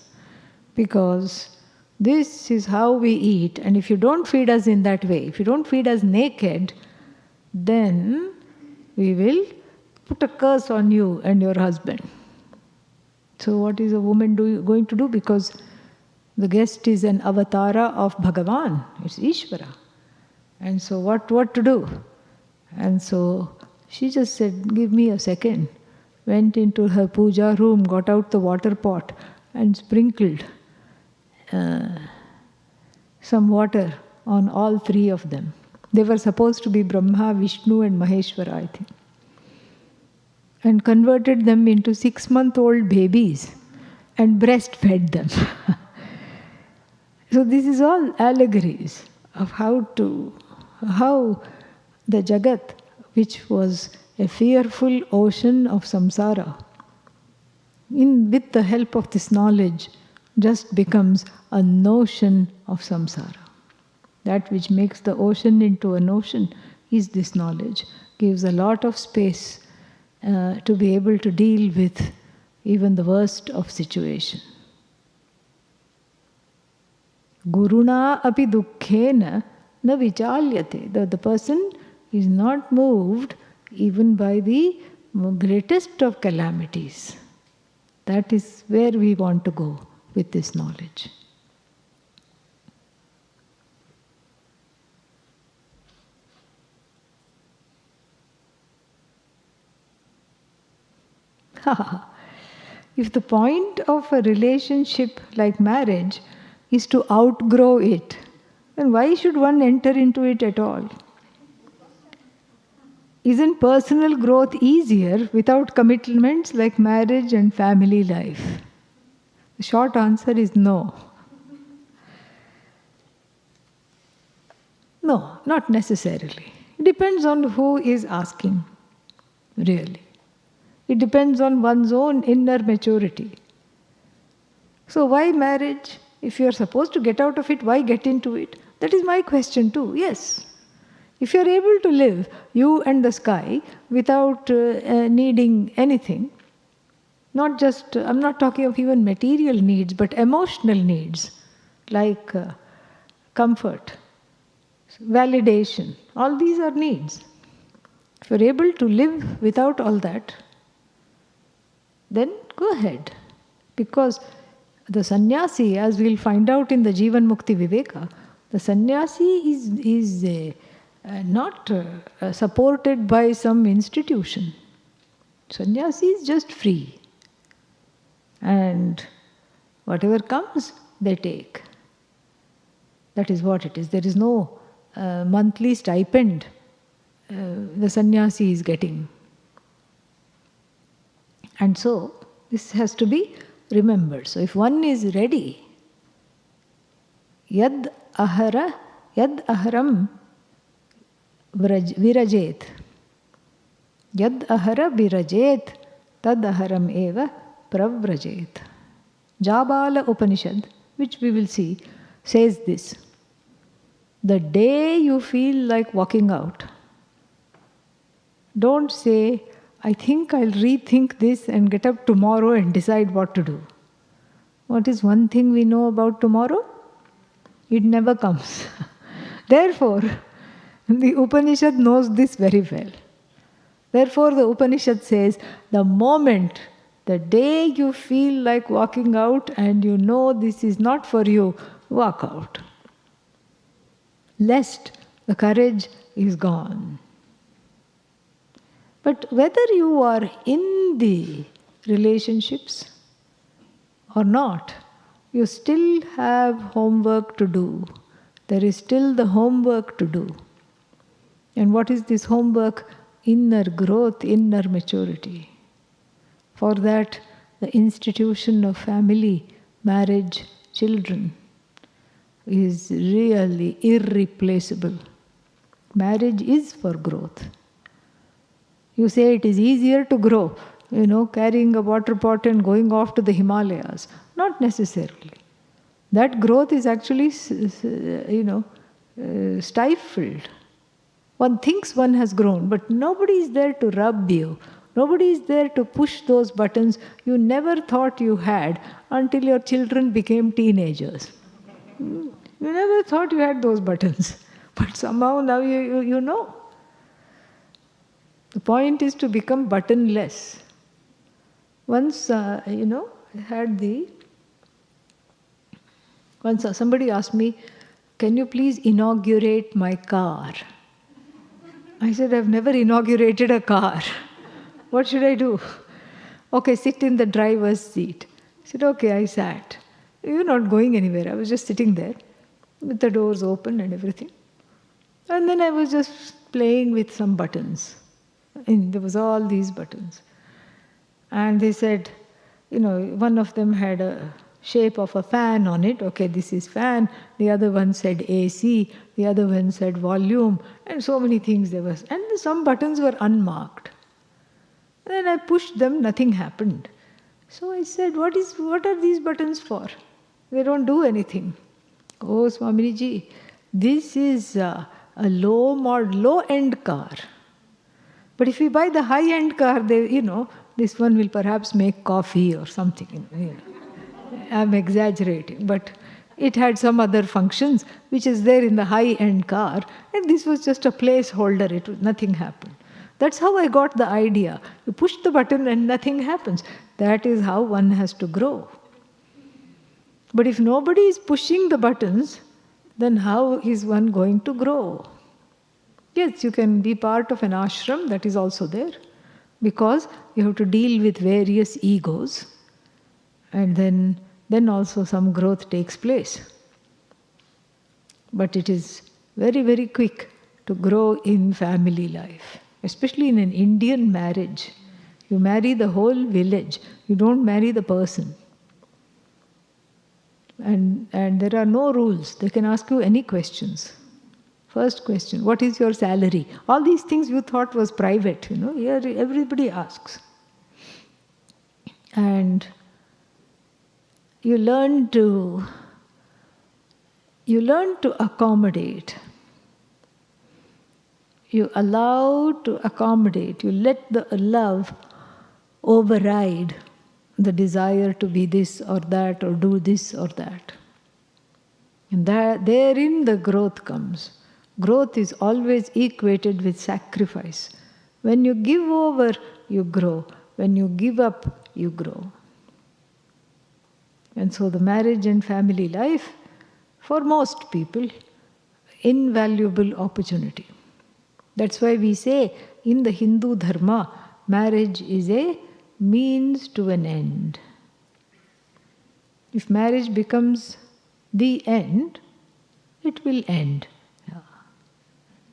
Because this is how we eat. And if you don't feed us in that way, if you don't feed us naked, then we will put a curse on you and your husband. So what is a woman going to do? Because the guest is an avatara of Bhagavan. It's Ishvara. And so what to do? And so she just said, give me a second. Went into her puja room, got out the water pot and sprinkled some water on all three of them. They were supposed to be Brahma, Vishnu and Maheshwara, I think. And converted them into 6-month-old babies and breastfed them. So this is all allegories of how the Jagat, which was a fearful ocean of samsara, with the help of this knowledge, just becomes a notion of samsara. That which makes the ocean into an ocean is this knowledge. Gives a lot of space to be able to deal with even the worst of situation. Guruna api dukkhena na vichalyate. The person is not moved even by the greatest of calamities. That is where we want to go with this knowledge. If the point of a relationship like marriage is to outgrow it, then why should one enter into it at all? Isn't personal growth easier without commitments like marriage and family life? The short answer is no. No, not necessarily. It depends on who is asking, really. It depends on one's own inner maturity. So why marriage? If you are supposed to get out of it, why get into it? That is my question too, yes. If you are able to live, you and the sky, without needing anything, not just, I'm not talking of even material needs, but emotional needs, like comfort, validation, all these are needs. If you're able to live without all that, then go ahead. Because the sannyasi, as we'll find out in the Jivan Mukti Viveka, the sannyasi is not supported by some institution. Sannyasi is just free. And whatever comes, they take. That is what it is. There is no monthly stipend the sannyasi is getting. And so, this has to be remembered. So, if one is ready, yad aharam virajet. Yad ahara virajet, tad aharam eva pravrajet. Jabala Upanishad, which we will see, says this. The day you feel like walking out, don't say, I think I'll rethink this and get up tomorrow and decide what to do. What is one thing we know about tomorrow? It never comes. Therefore, the Upanishad knows this very well. Therefore, the Upanishad says, the moment, the day you feel like walking out and you know this is not for you, walk out. Lest the courage is gone. But whether you are in the relationships or not, you still have homework to do. There is still the homework to do. And what is this homework? Inner growth, inner maturity. For that, the institution of family, marriage, children is really irreplaceable. Marriage is for growth. You say it is easier to grow, carrying a water pot and going off to the Himalayas. Not necessarily. That growth is actually, stifled. One thinks one has grown, but nobody is there to rub you. Nobody is there to push those buttons you never thought you had until your children became teenagers. You never thought you had those buttons, but somehow now you know. The point is to become buttonless. Once, somebody asked me, can you please inaugurate my car? I said, I've never inaugurated a car. What should I do? Okay, sit in the driver's seat. I said, okay, I sat. You're not going anywhere. I was just sitting there with the doors open and everything. And then I was just playing with some buttons. And there was all these buttons. And they said, one of them had a shape of a fan on it. Okay, this is fan. The other one said AC. The other one said volume. And so many things there was. And some buttons were unmarked. Then I pushed them, nothing happened. So I said, what are these buttons for? They don't do anything. Oh, Swamiji, this is a low-end car. But if we buy the high-end car, this one will perhaps make coffee or something. I'm exaggerating, but it had some other functions which is there in the high-end car, and this was just a placeholder. Nothing happened. That's how I got the idea. You push the button and nothing happens. That is how one has to grow. But if nobody is pushing the buttons, then how is one going to grow? Yes, you can be part of an ashram, that is also there, because you have to deal with various egos, and then also some growth takes place. But it is very, very quick to grow in family life. Especially in an Indian marriage. You marry the whole village. You don't marry the person. And there are no rules. They can ask you any questions. First question, what is your salary? All these things you thought was private. Here everybody asks. And you learn to accommodate. You allow to accommodate. You let the love override the desire to be this or that or do this or that. And therein the growth comes. Growth is always equated with sacrifice. When you give over, you grow. When you give up, you grow. And so the marriage and family life, for most people, invaluable opportunity. That's why we say in the Hindu Dharma, marriage is a means to an end. If marriage becomes the end, it will end. Yeah.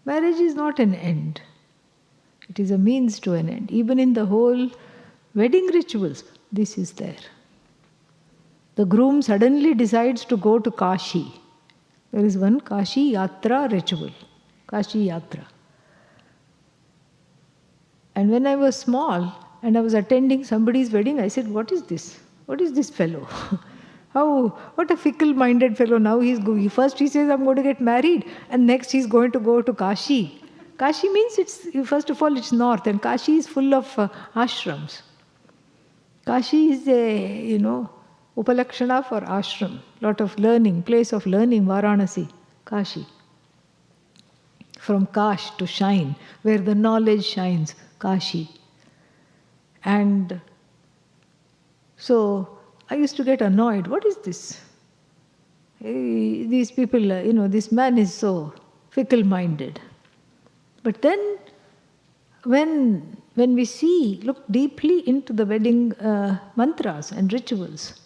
Marriage is not an end. It is a means to an end. Even in the whole wedding rituals, this is there. The groom suddenly decides to go to Kashi. There is one Kashi Yatra ritual. Kashi Yatra. And when I was small and I was attending somebody's wedding, I said, what is this? What is this fellow? What a fickle-minded fellow. Now first he says, I'm going to get married, and next he's going to go to Kashi. Kashi means first of all, it's north, and Kashi is full of ashrams. Kashi is a, upalakshana for ashram, lot of learning, place of learning, Varanasi, Kashi. From Kash to shine, where the knowledge shines, Kashi. And so I used to get annoyed. What is this? These people, this man is so fickle-minded. But then, when we look deeply into the wedding mantras and rituals,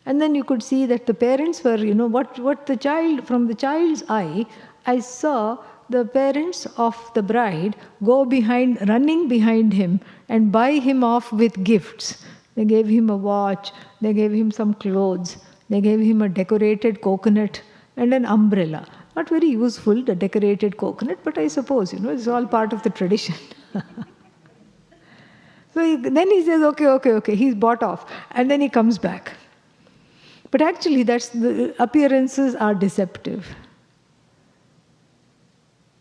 and then you could see that the parents were, from the child's eye, I saw the parents of the bride running behind him and buy him off with gifts. They gave him a watch, they gave him some clothes, they gave him a decorated coconut and an umbrella. Not very useful, the decorated coconut, but I suppose, it's all part of the tradition. So then he says, okay, he's bought off. And then he comes back. But actually, the appearances are deceptive.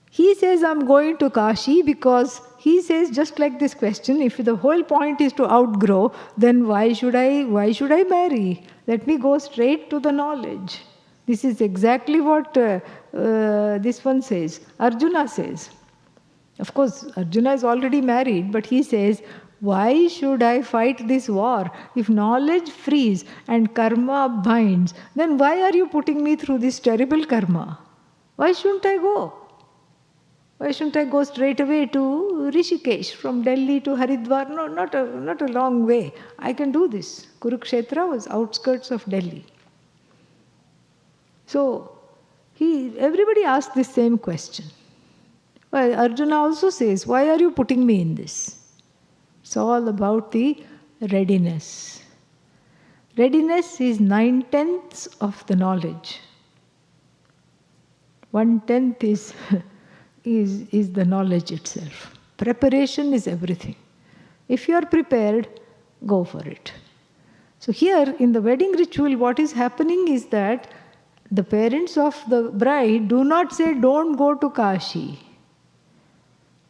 He says, I'm going to Kashi because he says, just like this question, if the whole point is to outgrow, then why should I marry? Let me go straight to the knowledge. This is exactly what this one says, Arjuna says. Of course, Arjuna is already married, but he says, why should I fight this war? If knowledge frees and karma binds, then why are you putting me through this terrible karma? Why shouldn't I go? Why shouldn't I go straight away to Rishikesh, from Delhi to Haridwar? No, not a long way. I can do this. Kurukshetra was outskirts of Delhi. So, everybody asked this same question. Well, Arjuna also says, why are you putting me in this? It's all about the readiness. Readiness is 9/10 of the knowledge. 1/10 is the knowledge itself. Preparation is everything. If you are prepared, go for it. So here in the wedding ritual, what is happening is that the parents of the bride do not say, don't go to Kashi.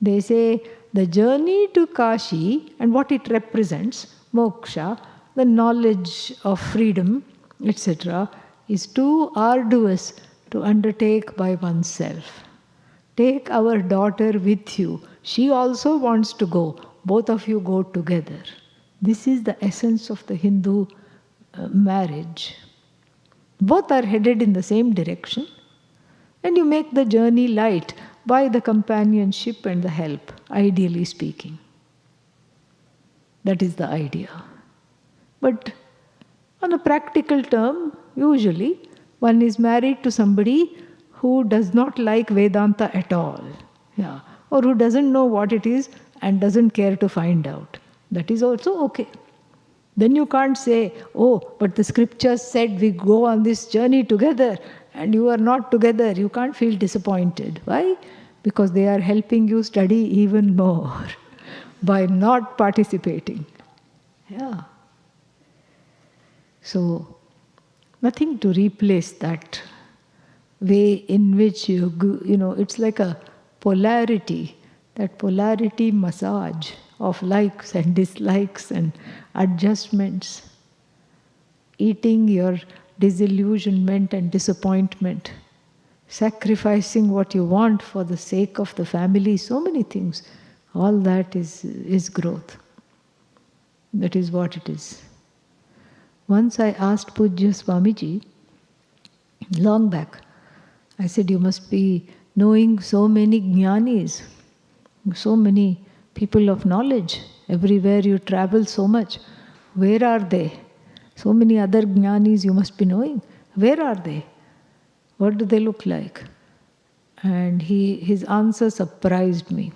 They say, the journey to Kashi and what it represents, moksha, the knowledge of freedom, etc., is too arduous to undertake by oneself. Take our daughter with you. She also wants to go. Both of you go together. This is the essence of the Hindu marriage. Both are headed in the same direction, and you make the journey light by the companionship and the help, ideally speaking. That is the idea. But on a practical term, usually one is married to somebody who does not like Vedanta at all, or who doesn't know what it is and doesn't care to find out. That is also okay. Then you can't say, oh, but the scriptures said we go on this journey together and you are not together. You can't feel disappointed. Why? Because they are helping you study even more by not participating. Yeah. So, nothing to replace that way in which it's like a polarity, that polarity massage of likes and dislikes and adjustments, eating your disillusionment and disappointment, sacrificing what you want for the sake of the family, so many things. All that is growth. That is what it is. Once I asked Pujya Swamiji, long back, I said, you must be knowing so many jnanis, so many people of knowledge. Everywhere you travel so much. Where are they? So many other jnanis you must be knowing. Where are they? what do they look like? And his answer surprised me.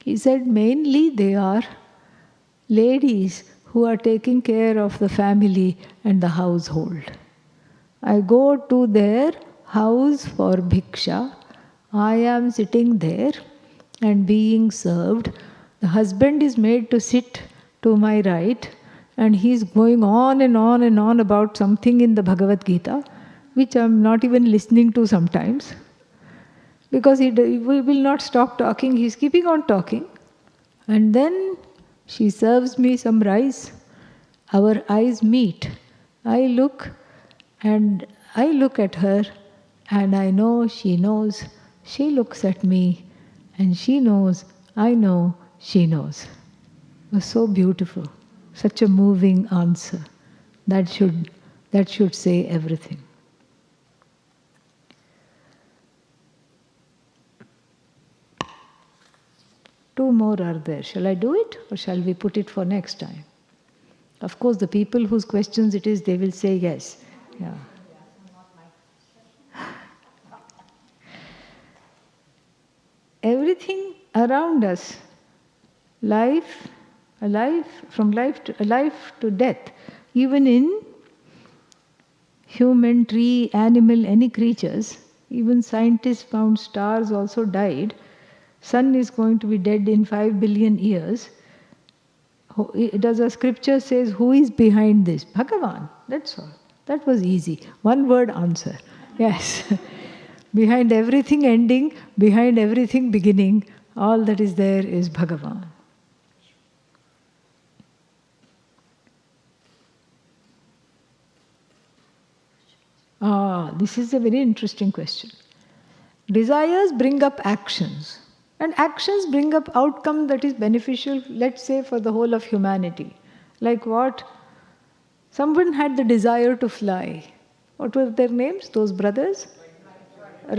He said, mainly they are ladies who are taking care of the family and the household. I go to their house for bhiksha. I am sitting there and being served. The husband is made to sit to my right, and he is going on and on and on about something in the Bhagavad Gita, which I am not even listening to sometimes. Because he will not stop talking, he is keeping on talking. And then she serves me some rice. Our eyes meet. I look at her, and I know she knows. She looks at me, and she knows, I know, she knows. It was so beautiful. Such a moving answer. That should say everything. Two more are there. Shall I do it, or shall we put it for next time? Of course, the people whose questions it is, they will say yes. Yeah. Everything around us, life, from life to death, even in human, tree, animal, any creatures, even scientists found stars also died. Sun is going to be dead in 5 billion years. Does a scripture says, who is behind this? Bhagavan, that's all. That was easy. One word answer. Yes. Behind everything ending, behind everything beginning, all that is there is Bhagavan. This is a very interesting question. Desires bring up actions. And actions bring up outcome that is beneficial, let's say, for the whole of humanity. Like what? Someone had the desire to fly. What were their names, those brothers?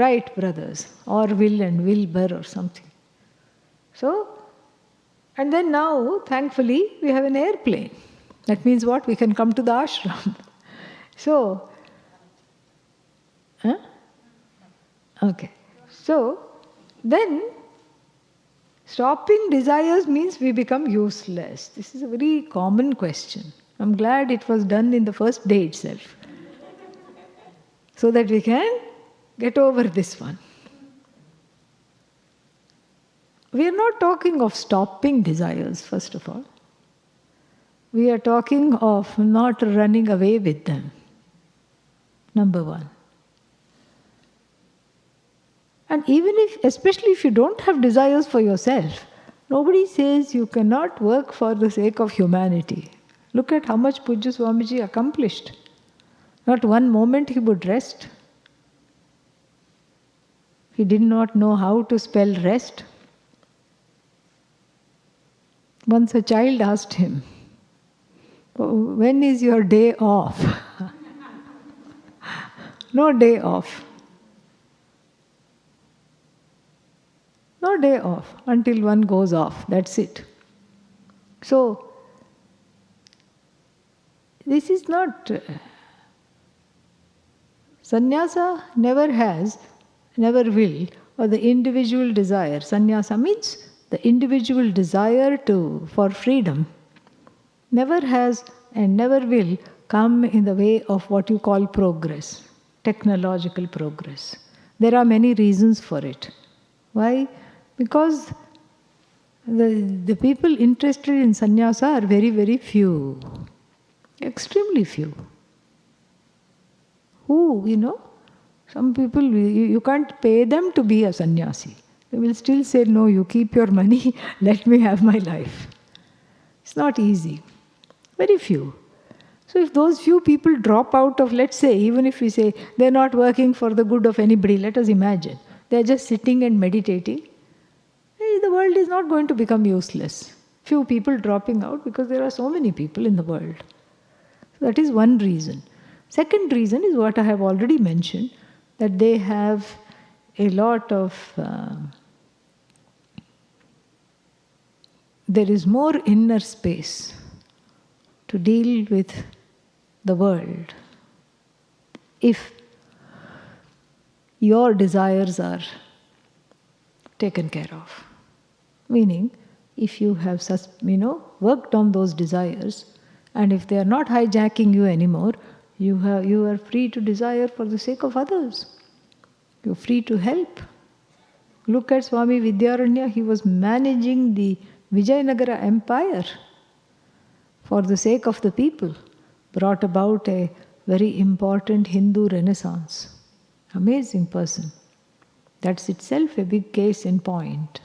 Wright brothers, or Will and Wilbur or something. So, and then now, thankfully, we have an airplane. That means what? We can come to the ashram. So, okay. So, then, stopping desires means we become useless. This is a very common question. I'm glad it was done in the first day itself. So that we can get over this one. We are not talking of stopping desires, first of all. We are talking of not running away with them. Number one. And even if, especially if you don't have desires for yourself, nobody says you cannot work for the sake of humanity. Look at how much Pujya Swamiji accomplished. Not one moment he would rest. He did not know how to spell rest. Once a child asked him, when is your day off? No day off. No day off until one goes off. That's it. So, this is not... Sannyasa never has, never will, or the individual desire. Sannyasa means the individual desire for freedom never has and never will come in the way of what you call progress, technological progress. There are many reasons for it. Why? Because the people interested in sannyasa are very, very few. Extremely few. Who, some people, you can't pay them to be a sannyasi. They will still say, no, you keep your money, let me have my life. It's not easy. Very few. So if those few people drop out of, let's say, even if we say they're not working for the good of anybody, let us imagine. They're just sitting and meditating. The world is not going to become useless. Few people dropping out because there are so many people in the world. So that is one reason. Second reason is what I have already mentioned, that they have a lot of... there is more inner space to deal with the world. If your desires are taken care of. Meaning, if you have worked on those desires, and if they are not hijacking you anymore, you are free to desire for the sake of others. You're free to help. Look at Swami Vidyaranya, he was managing the Vijayanagara Empire for the sake of the people, brought about a very important Hindu renaissance. Amazing person. That's itself a big case in point.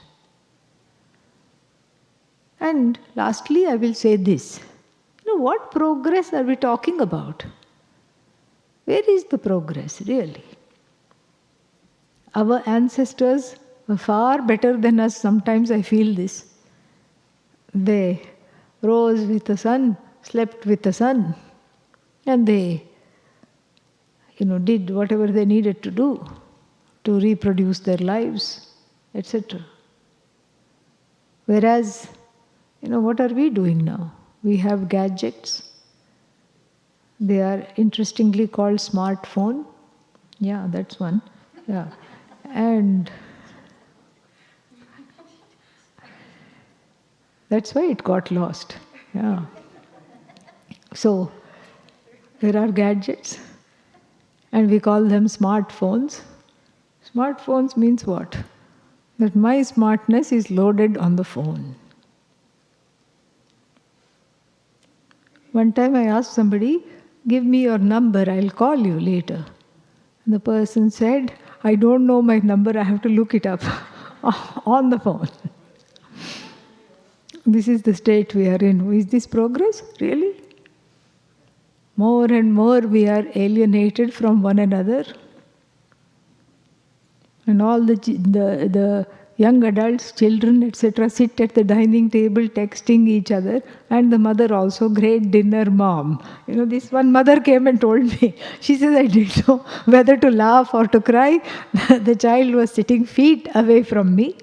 And lastly, I will say this. What progress are we talking about? Where is the progress, really? Our ancestors were far better than us. Sometimes I feel this. They rose with the sun, slept with the sun, and they, did whatever they needed to do to reproduce their lives, etc. Whereas, what are we doing now? We have gadgets. They are interestingly called smartphone. Yeah, that's one. Yeah. And that's why it got lost. Yeah. So, there are gadgets, and we call them smartphones. Smartphones means what? That my smartness is loaded on the phone. One time I asked somebody, give me your number, I'll call you later. And the person said, I don't know my number, I have to look it up on the phone. This is the state we are in. Is this progress? Really? More and more we are alienated from one another. And all the young adults, children, etc., sit at the dining table texting each other, and the mother also, great dinner, mom. This one mother came and told me, she says, I didn't know whether to laugh or to cry. The child was sitting feet away from me,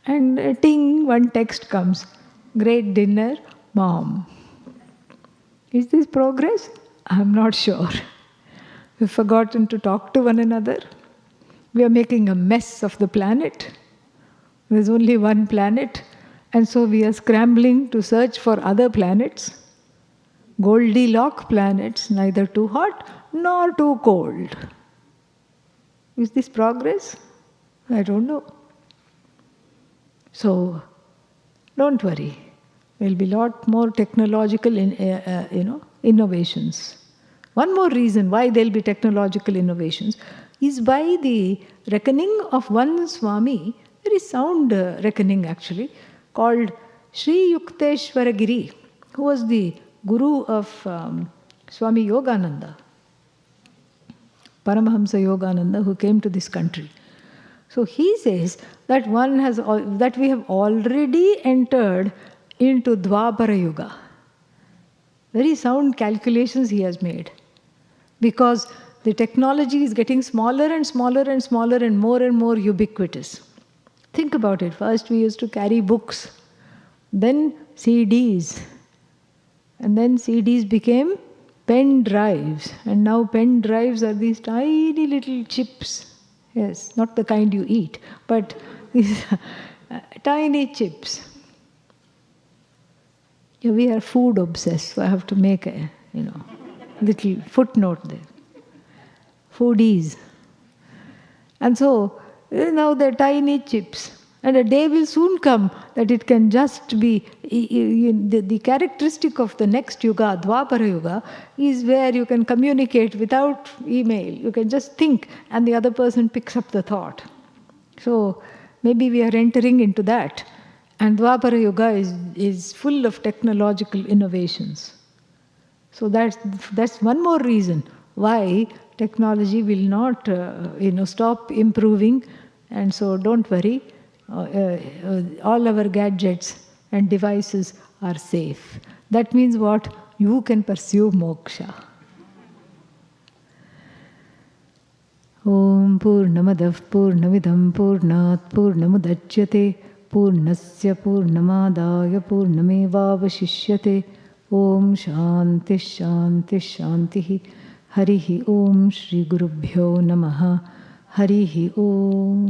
and ting, one text comes, great dinner, mom. Is this progress? I'm not sure. We've forgotten to talk to one another. We are making a mess of the planet. There's only one planet, and so we are scrambling to search for other planets. Goldilocks planets, neither too hot nor too cold. Is this progress? I don't know. So, don't worry. There'll be a lot more technological innovations. One more reason why there'll be technological innovations is by the reckoning of one Swami, very sound reckoning actually, called Sri Yukteswara Giri, who was the guru of Swami Yogananda, Paramahamsa Yogananda, who came to this country. So he says that that we have already entered into Dwapara Yuga. Very sound calculations he has made, because the technology is getting smaller and smaller and smaller and more ubiquitous. Think about it. First we used to carry books, then CDs, and then CDs became pen drives, and now pen drives are these tiny little chips. Yes, not the kind you eat, but these tiny chips. Yeah, we are food obsessed, so I have to make a little footnote there. Foodies. And so now they're tiny chips. And a day will soon come that it can just be, the characteristic of the next yuga, Dwapara Yuga, is where you can communicate without email. You can just think and the other person picks up the thought. So maybe we are entering into that. And Dwapara Yuga is full of technological innovations. So that's one more reason why technology will not stop improving. And so don't worry. All our gadgets and devices are safe. That means what? You can pursue moksha. Om Purnamadav Purnamidam Purnat Purnamudachyate Purnasya Purnamadaya Purnamevavashishyate. Om Shanti Shanti Shanti. Harihi Om Shri Gurubhyo Namaha. Harihi Om.